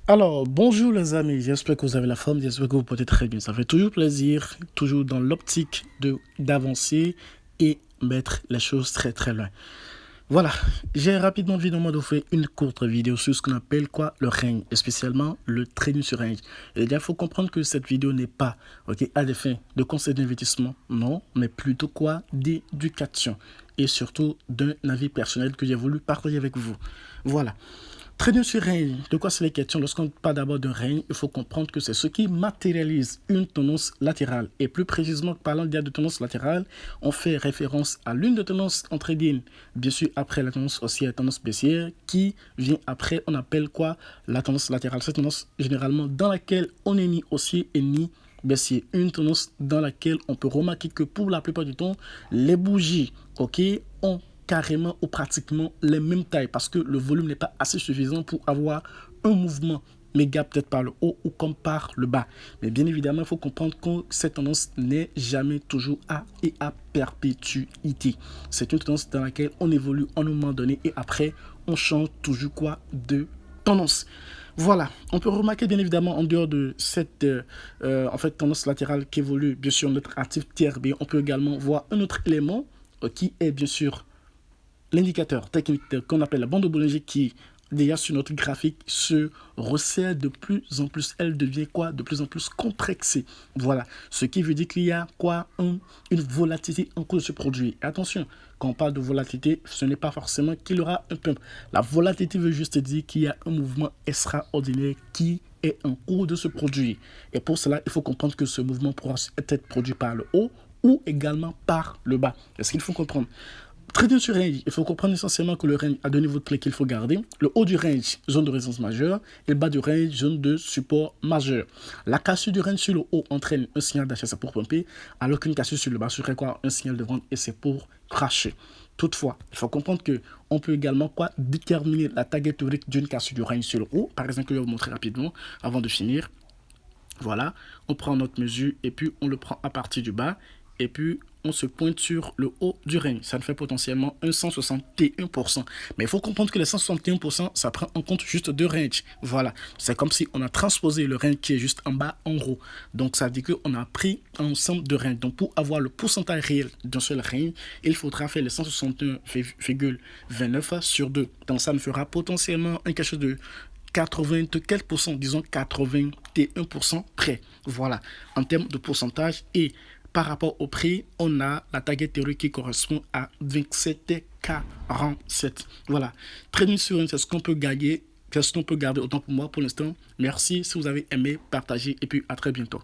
Alors, bonjour les amis, j'espère que vous avez la forme, j'espère que vous portez très bien. Ça fait toujours plaisir, toujours dans l'optique de d'avancer et mettre les choses très très loin. Voilà, j'ai rapidement évidemment de faire une courte vidéo sur ce qu'on appelle quoi le range, et spécialement le trading sur range. Et il faut comprendre que cette vidéo n'est pas à des fins de conseil d'investissement, non, mais plutôt quoi d'éducation et surtout d'un avis personnel que j'ai voulu partager avec vous. Voilà. Trading sur règne, de quoi c'est les questions? Lorsqu'on parle d'abord d'un règne, il faut comprendre que c'est ce qui matérialise une tendance latérale. Et plus précisément, parlant de tendance latérale, on fait référence à l'une des tendances en trading. Bien sûr, après la tendance haussière, tendance baissière, qui vient après, on appelle quoi? La tendance latérale. Cette tendance, généralement, dans laquelle on n'est ni haussier et ni baissier. Une tendance dans laquelle on peut remarquer que pour la plupart du temps, les bougies, ont carrément ou pratiquement les mêmes tailles parce que le volume n'est pas assez suffisant pour avoir un mouvement méga peut-être par le haut ou comme par le bas. Mais bien évidemment, il faut comprendre que cette tendance n'est jamais toujours à perpétuité. C'est une tendance dans laquelle on évolue en un moment donné et après, on change toujours quoi de tendance. Voilà, on peut remarquer bien évidemment en dehors de cette tendance latérale qui évolue bien sûr notre actif TRB, on peut également voir un autre élément qui est bien sûr l'indicateur technique qu'on appelle la bande de Bollinger qui déjà sur notre graphique se resserre de plus en plus, elle devient quoi de plus en plus complexée. Voilà, ce qui veut dire qu'il y a quoi une volatilité en cours de ce produit. Et attention, quand on parle de volatilité, ce n'est pas forcément qu'il y aura un pump. La volatilité veut juste dire qu'il y a un mouvement extraordinaire qui est en cours de se produire. Et pour cela, il faut comprendre que ce mouvement pourra être produit par le haut ou également par le bas. Est-ce qu'il faut comprendre? Trading sur range, il faut comprendre essentiellement que le range a deux niveaux de clés qu'il faut garder. Le haut du range, zone de résistance majeure, et le bas du range, zone de support majeur. La cassure du range sur le haut entraîne un signal d'achat, c'est pour pumper, alors qu'une cassure sur le bas serait quoi? Un signal de vente et c'est pour crasher. Toutefois, il faut comprendre que on peut également quoi déterminer la target théorique d'une cassure du range sur le haut. Par exemple, je vais vous montrer rapidement avant de finir. Voilà, on prend notre mesure et puis on le prend à partir du bas et puis on se pointe sur le haut du range. Ça nous fait potentiellement un 161%. Mais il faut comprendre que les 161%, ça prend en compte juste deux ranges. Voilà, c'est comme si on a transposé le range qui est juste en bas en haut. Donc ça veut dire qu'on a pris un ensemble de ranges. Donc pour avoir le pourcentage réel d'un seul range, il faudra faire les 161,29 sur 2. Donc ça nous fera potentiellement quelque chose de 80 quelques pourcents, disons 81% près. Voilà, en termes de pourcentage. Et par rapport au prix, on a la target théorique qui correspond à 27,47. Voilà, trading sur une, c'est ce qu'on peut gagner, c'est ce qu'on peut garder autant pour moi pour l'instant. Merci si vous avez aimé, partagez et puis à très bientôt.